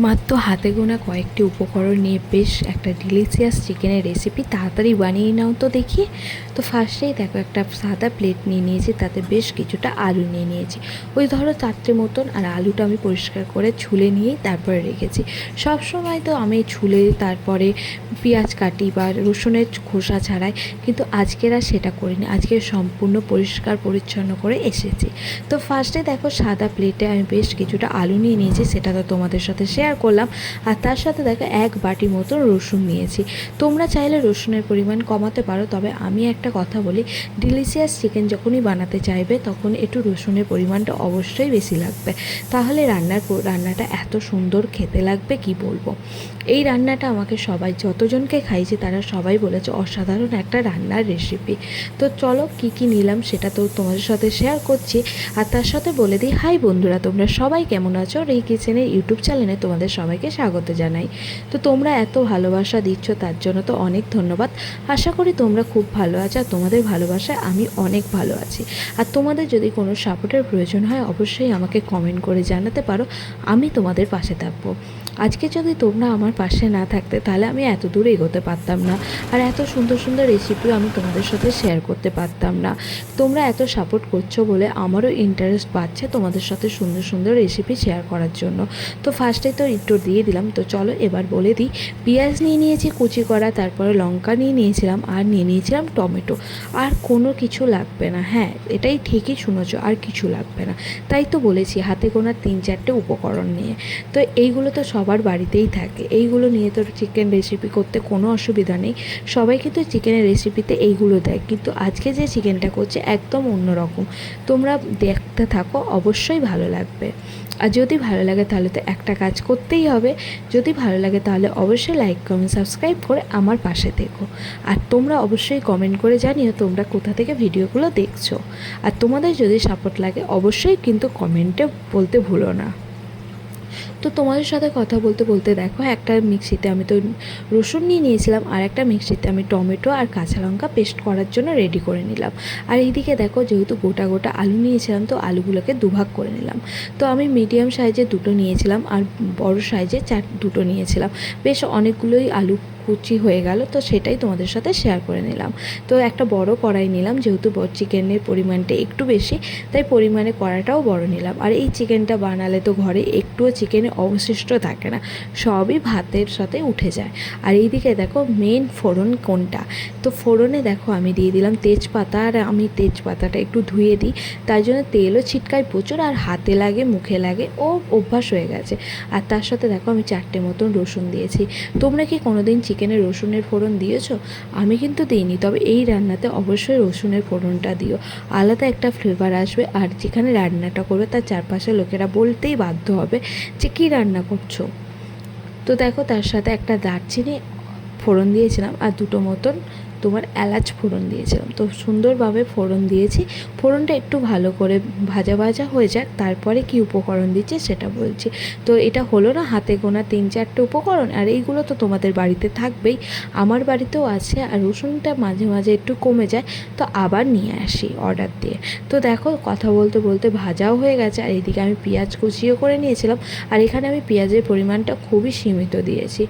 মাত্র হাতে গোনা কয়েকটি উপকরণ নিয়ে বেশ একটা ডিলিশিয়াস চিকেনের রেসিপি তাড়াতাড়ি বানিয়ে নাও তো দেখি। তো ফার্স্টেই দেখো একটা সাদা প্লেট নিয়ে নিয়েছি, তাতে বেশ কিছুটা আলু নিয়ে নিয়েছি, ওই ধরো 4টে মতন। আর আলুটা আমি পরিষ্কার করে ছুলে নিয়েই তারপরে রেখেছি। সব সময় তো আমি ছুলে তারপরে পেঁয়াজ কাটি বা রসুনের খোসা ছাড়াই, কিন্তু আজকের আর সেটা করিনি, আজকে সম্পূর্ণ পরিষ্কার পরিচ্ছন্ন করে এসেছি। তো ফার্স্টে দেখো সাদা প্লেটে আমি বেশ কিছুটা আলু নিয়ে নিয়েছি, সেটা তো তোমাদের সাথে শেয়ার করলাম। আর তার সাথে দেখো 1 বাটি মতো রসুন নিয়েছি। তোমরা চাইলে রসুনের পরিমাণ কমাতে পারো, তবে আমি একটা কথা বলি, ডিলিশিয়াস চিকেন যখনই বানাতে চাইবে তখন একটু রসুনের পরিমাণটা অবশ্যই বেশি লাগবে, তাহলে রান্নাটা এত সুন্দর খেতে লাগবে কি বলবো। এই রান্নাটা আমাকে সবাই যতজনকে খাইছে তারা সবাই বলেছে অসাধারণ একটা রান্নার রেসিপি। তো চলো কি কি নিলাম সেটা তো তোমাদের সাথে শেয়ার করছি। আর তার সাথে বলে দিই, হাই বন্ধুরা, তোমরা সবাই কেমন আছো? এই কিচেনের ইউটিউব চ্যানেলে তোমাদের সবাইকে স্বাগত জানাই। তো তোমরা এত ভালোবাসা দিচ্ছ তার জন্য তো অনেক ধন্যবাদ। আশা করি তোমরা খুব ভালো আছো, আর তোমাদের ভালোবাসায় আমি অনেক ভালো আছি। আর তোমাদের যদি কোনো সাপোর্টের প্রয়োজন হয় অবশ্যই আমাকে কমেন্ট করে জানাতে পারো, আমি তোমাদের পাশে থাকবো। আজকে যদি তোমরা আমার পাশে না থাকতে তাহলে আমি এত দূর এগোতে পারতাম না, আর এত সুন্দর সুন্দর রেসিপিও আমি তোমাদের সাথে শেয়ার করতে পারতাম না। তোমরা এত সাপোর্ট করছো বলে আমারও ইন্টারেস্ট বাড়ছে তোমাদের সাথে সুন্দর সুন্দর রেসিপি শেয়ার করার জন্য। তো ফার্স্টে তো একটু দিয়ে দিলাম। তো চলো এবার বলে দিই, পেঁয়াজ নিয়ে নিয়েছি কুচি করা, তারপরে লঙ্কা নিয়ে নিয়েছিলাম, আর নিয়ে নিয়েছিলাম টমেটো। আর কোনো কিছু লাগবে না, হ্যাঁ এটাই ঠিকই শুনেছো, আর কিছু লাগবে না। তাই তো বলেছি হাতে গোনা 3-4টে উপকরণ নিয়ে। তো এইগুলো তো সবার বাড়িতেই থাকে, এইগুলো নিয়ে তো চিকেন রেসিপি করতে কোনো অসুবিধা নেই। সবাই কিন্তু চিকেনের রেসিপিতে এইগুলো দেয়, কিন্তু আজকে যে চিকেনটা করছে একদম অন্যরকম। তোমরা দেখতে থাকো, অবশ্যই ভালো লাগবে। আর যদি ভালো লাগে তাহলে তো একটা কাজ করতেই হবে, যদি ভালো লাগে তাহলে অবশ্যই লাইক কমেন্ট সাবস্ক্রাইব করে আমার পাশে থেকো। আর তোমরা অবশ্যই কমেন্ট করে জানিও তোমরা কোথা থেকে ভিডিওগুলো দেখছো। আর তোমাদের যদি সাপোর্ট লাগে অবশ্যই কিন্তু কমেন্টে বলতে ভুলো না। তো তোমাদের সাথে কথা বলতে বলতে দেখো একটা মিক্সিতে আমি তো রসুন নিয়ে নিয়েছিলাম, আর একটা মিক্সিতে আমি টমেটো আর কাঁচা লঙ্কা পেস্ট করার জন্য রেডি করে নিলাম। আর এইদিকে দেখো যেহেতু গোটা গোটা আলু নিয়েছিলাম তো আলুগুলোকে দুভাগ করে নিলাম। তো আমি মিডিয়াম সাইজে 2টো নিয়েছিলাম, আর বড় সাইজে 2টো নিয়েছিলাম। বেশ অনেকগুলোই আলু কুচি হয়ে গেল, তো সেটাই তোমাদের সাথে শেয়ার করে নিলাম। তো একটা বড় কড়াই নিলাম, যেহেতু চিকেনের পরিমাণটা একটু বেশি তাই পরিমাণে কড়াটাও বড় নিলাম। আর এই চিকেনটা বানালে তো ঘরে একটুও চিকেনে অবশিষ্ট থাকে না, সবই ভাতের সাথে উঠে যায়। আর এইদিকে দেখো মেন ফোড়ন কোনটা, তো ফোড়নে দেখো আমি দিয়ে দিলাম তেজপাতা। আর আমি তেজপাতাটা একটু ধুয়ে দিই, তাই জন্য তেলও ছিটকায় প্রচুর, আর হাতে লাগে মুখে লাগে, ও অভ্যাস হয়ে গেছে। আর তার সাথে দেখো আমি 4টে মতন রসুন দিয়েছি। তোমরা কি কোনোদিন চিকেনে রসুনের ফোড়ন দিয়েছো? আমি কিন্তু দিইনি, তবে এই রান্নাতে অবশ্যই রসুনের ফোড়নটা দিও, আলাদা একটা ফ্লেভার আসবে। আর যেখানে রান্নাটা করবে তার চারপাশে লোকেরা বলতেই বাধ্য হবে যে কী রান্না করছো। তো দেখো তার সাথে একটা দারচিনি ফোড়ন দিয়েছিলাম, আর 2টো মতন তোমার এলাচ ফোড়ন দিয়েছিলাম। তো সুন্দরভাবে ফোড়ন দিয়েছি, ফোড়নটা একটু ভালো করে ভাজা ভাজা হয়ে যাক, তারপরে কি উপকরণ দিচ্ছি সেটা বলছি। তো এটা হলো না হাতে গোনা 3-4টে উপকরণ, আর এইগুলো তো তোমাদের বাড়িতে থাকবেই, আমার বাড়িতেও আছে। আর রসুনটা মাঝে মাঝে একটু কমে যায়, তো আবার নিয়ে আসি অর্ডার দিয়ে। তো দেখো কথা বলতে বলতে ভাজাও হয়ে গেছে, আর এইদিকে আমি পেঁয়াজ কুচিও করে নিয়েছিলাম। আর এখানে আমি পেঁয়াজের পরিমাণটা খুবই সীমিত দিয়েছি,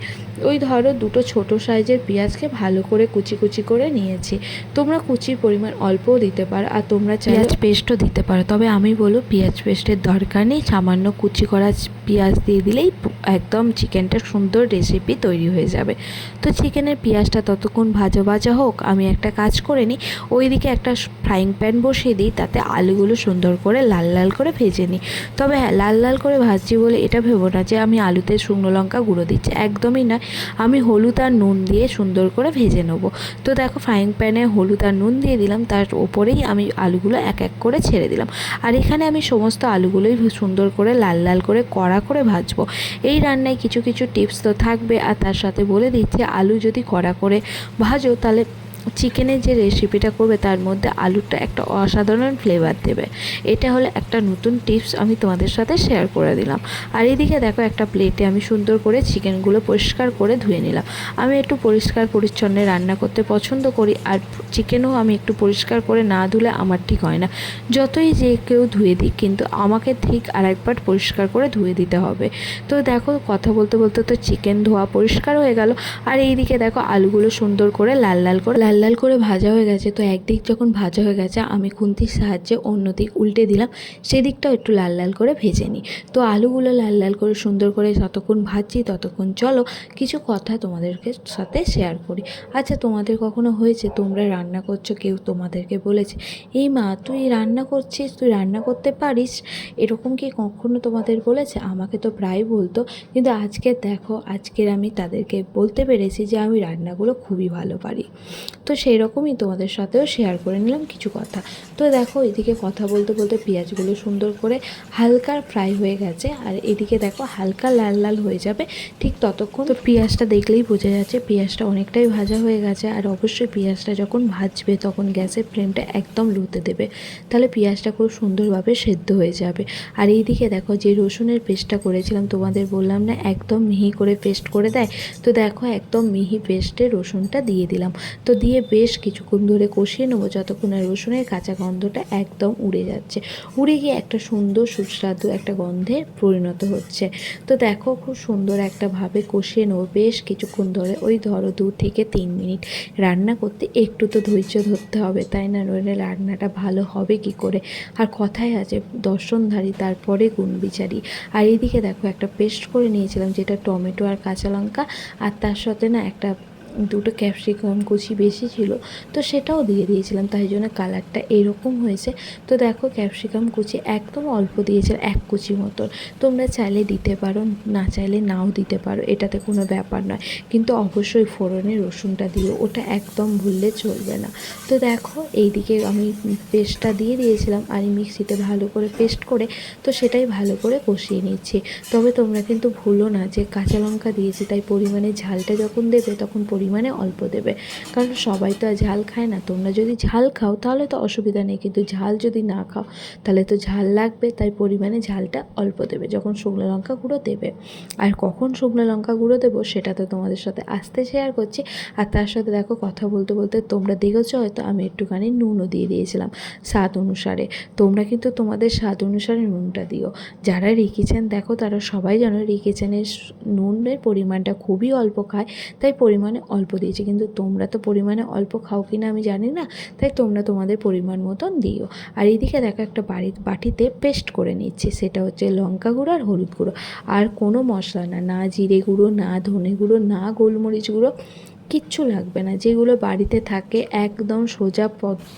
ওই ধরো 2টো ছোটো সাইজের পেঁয়াজকে ভালো করে কুচি কুচি করে নিয়েছি। তোমরা কুচির পরিমাণ অল্পও দিতে পারো, আর তোমরা পেঁয়াজ পেস্টও দিতে পারো, তবে আমি বলবো পেঁয়াজ পেস্টের দরকার নেই, সামান্য কুচি করা পেঁয়াজ দিয়ে দিলেই একদম চিকেনটা সুন্দর রেসিপি তৈরি হয়ে যাবে। তো চিকেনের পেঁয়াজটা ততক্ষণ ভাজা ভাজা হোক, আমি একটা কাজ করে নিই, ওইদিকে একটা ফ্রাইং প্যান বসিয়ে দিই, তাতে আলুগুলো সুন্দর করে লাল লাল করে ভেজে নিই। তবে হ্যাঁ, লাল লাল করে ভাজছি বলে এটা ভেবো না যে আমি আলুতে শুকনো লঙ্কা গুঁড়ো দিচ্ছি, একদমই নয়। আমি হলুদ আর নুন দিয়ে সুন্দর করে ভেজে নেবো। তো দেখো ফ্রাইং প্যানে হলুদ আর নুন দিয়ে দিলাম, তার ওপরেই আমি আলুগুলো এক এক করে ছেড়ে দিলাম। আর এখানে আমি সমস্ত আলুগুলোই সুন্দর করে লাল লাল করে কড়া করে ভাজবো। এই রান্নায় কিছু কিছু টিপস তো থাকবে, আর তার সাথে বলে দিচ্ছি আলু যদি কড়া করে ভাজো তাহলে চিকেনের যে রেসিপিটা করবে তার মধ্যে আলুটা একটা অসাধারণ ফ্লেভার দেবে। এটা হলো একটা নতুন টিপস আমি তোমাদের সাথে শেয়ার করে দিলাম। আর এদিকে দেখো একটা প্লেটে আমি সুন্দর করে চিকেনগুলো পরিষ্কার করে ধুয়ে নিলাম। আমি একটু পরিষ্কার পরিচ্ছন্ন রান্না করতে পছন্দ করি, আর চিকেনও আমি একটু পরিষ্কার করে না ধুলে আমার ঠিক হয় না। যতই যে কেউ ধুয়ে দিক, কিন্তু আমাকে ঠিক আরেকবার পরিষ্কার করে ধুয়ে দিতে হবে। তো দেখো কথা বলতে বলতে তো চিকেন ধোয়া পরিষ্কার হয়ে গেল। আর এইদিকে দেখো আলুগুলো সুন্দর করে লাল লাল করে ভাজা হয়ে গেছে। তো একদিক যখন ভাজা হয়ে গেছে আমি খুন্তির সাহায্যে অন্য দিক উল্টে দিলাম, সেদিকটাও একটু লাল লাল করে ভেজে নিই। তো আলুগুলো লাল লাল করে সুন্দর করে যতক্ষণ ভাজছি ততক্ষণ চলো কিছু কথা তোমাদেরকে সাথে শেয়ার করি। আচ্ছা, তোমাদের কখনো হয়েছে তোমরা রান্না করছো, কেউ তোমাদেরকে বলেছে এই মা তুই রান্না করছিস, তুই রান্না করতে পারিস, এরকম কি কখনো তোমাদের বলেছে? আমাকে তো প্রায় বলতো, কিন্তু আজকে দেখো আজকের আমি তাদেরকে বলতে পেরেছি যে আমি রান্নাগুলো খুবই ভালো পারি। তো সেই রকমই তোমাদের সাথেও শেয়ার করে নিলাম কিছু কথা। তো দেখো এদিকে কথা বলতে বলতে পেঁয়াজগুলো সুন্দর করে হালকা ফ্রাই হয়ে গেছে, আর এদিকে দেখো হালকা লাল লাল হয়ে যাবে ঠিক ততক্ষণ। তো পেঁয়াজটা দেখলেই বোঝা যাচ্ছে পেঁয়াজটা অনেকটাই ভাজা হয়ে গেছে। আর অবশ্যই পেঁয়াজটা যখন ভাজবে তখন গ্যাসের ফ্লেমটা একদম লোতে দেবে, তাহলে পেঁয়াজটা খুব সুন্দরভাবে সেদ্ধ হয়ে যাবে। আর এইদিকে দেখো যে রসুনের পেস্টটা করেছিলাম, তোমাদের বললাম না একদম মিহি করে পেস্ট করে দেয়, তো দেখো একদম মিহি পেস্টে রসুনটা দিয়ে দিলাম। তো দিয়ে বেশ কিছুক্ষণ ধরে কষিয়ে নেবো যতক্ষণ না রসুনের কাঁচা গন্ধটা একদম উড়ে যাচ্ছে, উড়ে গিয়ে একটা সুন্দর সুস্বাদু একটা গন্ধে পরিণত হচ্ছে। তো দেখো খুব সুন্দর একটা ভাবে কষিয়ে নেবো বেশ কিছুক্ষণ ধরে, ওই ধরো 2 থেকে 3 মিনিট। রান্না করতে একটু তো ধৈর্য ধরতে হবে, তাই না? নইলে রান্নাটা ভালো হবে কি করে? আর কথায় আছে দর্শনধারী তারপরে গুণ বিচারি। আর এইদিকে দেখো একটা পেস্ট করে নিয়েছিলাম, যেটা টমেটো আর কাঁচা লঙ্কা, আর তার সাথে না একটা 2টো ক্যাপসিকাম কুচি বেশি ছিল, তো সেটাও দিয়ে দিয়েছিলাম, তাই জন্য কালারটা এরকম হয়েছে। তো দেখো ক্যাপসিকাম কুচি একদম অল্প দিয়েছিলাম, 1 কুচি মতন। তোমরা চাইলে দিতে পারো, না চাইলে নাও দিতে পারো, এটাতে কোনো ব্যাপার নয়। কিন্তু অবশ্যই ফোড়নে রসুনটা দিও, ওটা একদম ভুললে চলবে না। তো দেখো এইদিকে আমি পেস্টটা দিয়ে দিয়েছিলাম, আর মিক্সিতে ভালো করে পেস্ট করে তো সেটাই ভালো করে কষিয়ে নিচ্ছি। তবে তোমরা কিন্তু ভুলো না যে কাঁচা লঙ্কা দিয়েছি, তাই পরিমাণে ঝালটা যখন দেবে তখন পরিমাণে অল্প দেবে, কারণ সবাই তো আর ঝাল খায় না। তোমরা যদি ঝাল খাও তাহলে তো অসুবিধা নেই, কিন্তু ঝাল যদি না খাও তাহলে তো ঝাল লাগবে, তাই পরিমাণে ঝালটা অল্প দেবে যখন শুকনো লঙ্কা গুঁড়ো দেবে। আর কখন শুকনো লঙ্কা গুঁড়ো দেবো সেটা তো তোমাদের সাথে আস্তে শেয়ার করছি। আর তার সাথে দেখো কথা বলতে বলতে তোমরা দেখেছো হয়তো আমি একটুখানি নুনও দিয়ে দিয়েছিলাম স্বাদ অনুসারে। তোমরা কিন্তু তোমাদের স্বাদ অনুসারে নুনটা দিও। যারা রিকিচেন দেখো তারা সবাই জানো রিকিচেনের নুনের পরিমাণটা খুবই অল্প খায়, তাই পরিমাণে অল্প দিয়েছি। কিন্তু তোমরা তো পরিমাণে অল্প খাও কি না আমি জানি না, তাই তোমরা তোমাদের পরিমাণ মতন দিও। আর এইদিকে দেখো একটা বাটিতে পেস্ট করে নিচ্ছি, সেটা হচ্ছে লঙ্কা গুঁড়ো আর হলুদ গুঁড়ো, আর কোনো মশলা না, না জিরে গুঁড়ো, না ধনে গুঁড়ো, না গোলমরিচ গুঁড়ো, কিচ্ছু লাগবে না। যেগুলো বাড়িতে থাকে একদম সোজা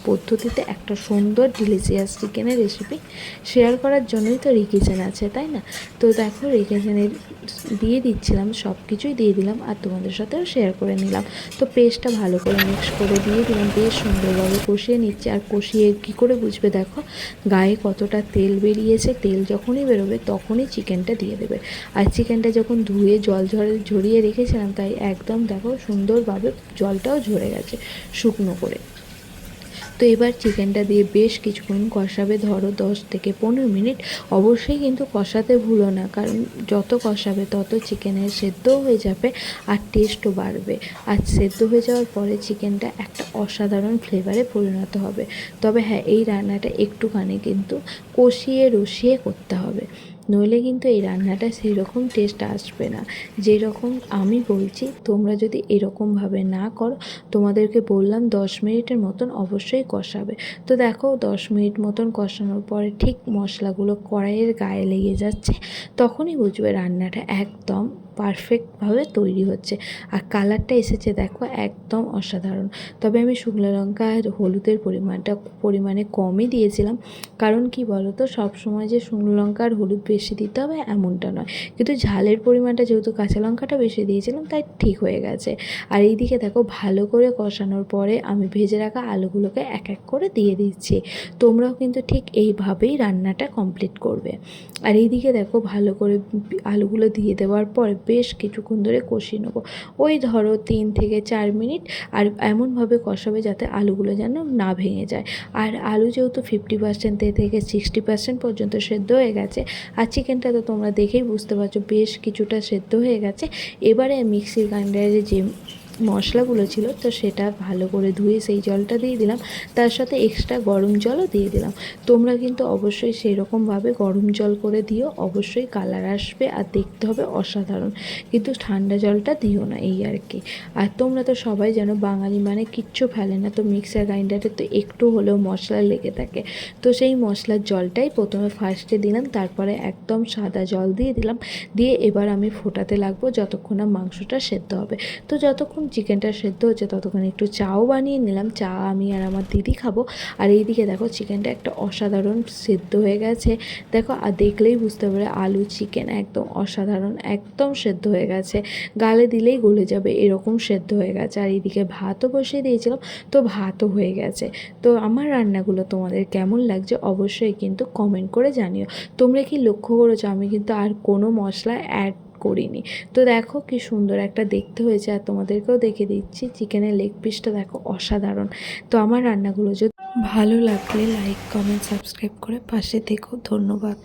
পদ্ধতিতে একটা সুন্দর ডিলিশিয়াস চিকেনের রেসিপি শেয়ার করার জন্যই তো রিকিচেন আছে, তাই না? তো দেখো রিকিচেনের দিয়ে দিচ্ছিলাম, সব কিছুই দিয়ে দিলাম, আর তোমাদের সাথেও শেয়ার করে নিলাম। তো পেস্টটা ভালো করে মিক্স করে দিয়ে দিলাম, বেশ সুন্দরভাবে কষিয়ে নিচ্ছে। আর কষিয়ে কী করে বুঝবে দেখো গায়ে কতটা তেল বেরিয়েছে, তেল যখনই বেরোবে তখনই চিকেনটা দিয়ে দেবে। আর চিকেনটা যখন ধুয়ে জল ঝরিয়ে রেখেছিলাম, তাই একদম দেখো সুন্দরভাবে জলটাও ঝরে গেছে শুকনো করে। তো এবার চিকেনটা দিয়ে বেশ কিছুক্ষণ কষাবে, ধরো 10 থেকে 15 মিনিট। অবশ্যই কিন্তু কষাতে ভুলো না, কারণ যত কষাবে তত চিকেনের সেদ্ধও হয়ে যাবে আর টেস্টও বাড়বে। আর সেদ্ধ হয়ে যাওয়ার পরে চিকেনটা একটা অসাধারণ ফ্লেভারে পরিণত হবে। তবে হ্যাঁ, এই রান্নাটা একটুখানি কিন্তু কষিয়ে রসিয়ে করতে হবে, নইলে কিন্তু এই রান্নাটা সেই রকম টেস্ট আসবে না যেরকম আমি বলছি। তোমরা যদি এরকমভাবে না করো, তোমাদেরকে বললাম 10 মিনিটের মতন অবশ্যই কষাবে। তো দেখো 10 মিনিট মতন কষানোর পরে ঠিক মশলাগুলো কড়াইয়ের গায়ে লেগে যাচ্ছে, তখনই বুঝবে রান্নাটা একদম পারফেক্টভাবে তৈরি হচ্ছে। আর কালারটা এসেছে দেখো একদম অসাধারণ। তবে আমি শুকনো লঙ্কা আর হলুদের পরিমাণে কমই দিয়েছিলাম, কারণ কি বলো তো সবসময় যে শুকনো লঙ্কা আর হলুদ বেশি দিতে হবে এমনটা নয়, কিন্তু ঝালের পরিমাণটা যেহেতু কাঁচা লঙ্কাটা বেশি দিয়েছিলাম তাই ঠিক হয়ে গেছে। আর এইদিকে দেখো ভালো করে কষানোর পরে আমি ভেজে রাখা আলুগুলোকে এক এক করে দিয়ে দিচ্ছি। তোমরাও কিন্তু ঠিক এইভাবেই রান্নাটা কমপ্লিট করবে। আর এইদিকে দেখো ভালো করে আলুগুলো দিয়ে দেওয়ার পর বেশ কিছুক্ষণ ধরে কষিয়ে নেবো, ওই ধরো 3 থেকে 4 মিনিট। আর এমনভাবে কষাবে যাতে আলুগুলো যেন না ভেঙে যায়। আর আলু যেহেতু 50% থেকে 60% পর্যন্ত সেদ্ধ হয়ে গেছে, আর চিকেনটা তো তোমরা দেখেই বুঝতে পারছো বেশ কিছুটা সেদ্ধ হয়ে গেছে। এবারে মিক্সির গ্রাইন্ডারে যে মশলাগুলো ছিল তো সেটা ভালো করে ধুয়ে সেই জলটা দিয়ে দিলাম, তার সাথে এক্সট্রা গরম জলও দিয়ে দিলাম। তোমরা কিন্তু অবশ্যই সেই রকমভাবে গরম জল করে দিও, অবশ্যই কালার আসবে আর দেখতে হবে অসাধারণ, কিন্তু ঠান্ডা জলটা দিও না, এই আর কি। আর তোমরা তো সবাই জানো বাঙালি মানে কিচ্ছু ফেলে না, তো মিক্সার গ্রাইন্ডারে তো একটু হলেও মশলা লেগে থাকে। তো সেই মশলার জলটাই প্রথমে ফার্স্টে দিলাম, তারপরে একদম সাদা জল দিয়ে দিলাম, দিয়ে এবার আমি ফোটাতে লাগবো যতক্ষণ না মাংসটা সেদ্ধ হবে। তো যতক্ষণ চিকেনটা সেদ্ধ হচ্ছে ততক্ষণ একটু চাও বানিয়ে নিলাম, চা আমি আর আমার দিদি খাবো। আর এইদিকে দেখো চিকেনটা একটা অসাধারণ সেদ্ধ হয়ে গেছে, দেখো আর দেখলেই বুঝতে পারে আলু চিকেন একদম অসাধারণ, একদম সেদ্ধ হয়ে গেছে, গালে দিলেই গলে যাবে এরকম সেদ্ধ হয়ে গেছে। আর এইদিকে ভাতও বসিয়ে দিয়েছিলাম, তো ভাতও হয়ে গেছে। তো আমার রান্নাগুলো তোমাদের কেমন লাগছে অবশ্যই কিন্তু কমেন্ট করে জানিও। তোমরা কি লক্ষ্য করেছো আমি কিন্তু আর কোনো মশলা অ্যাড করিনি। তো দেখো কি সুন্দর একটা দেখতে হয়েছে, আর তোমাদেরকেও দেখে দিচ্ছি চিকেনের লেগ পিসটা দেখো অসাধারণ। তো আমার রান্নাগুলো যদি ভালো লাগলে লাইক কমেন্ট সাবস্ক্রাইব করে পাশে থেকো, ধন্যবাদ।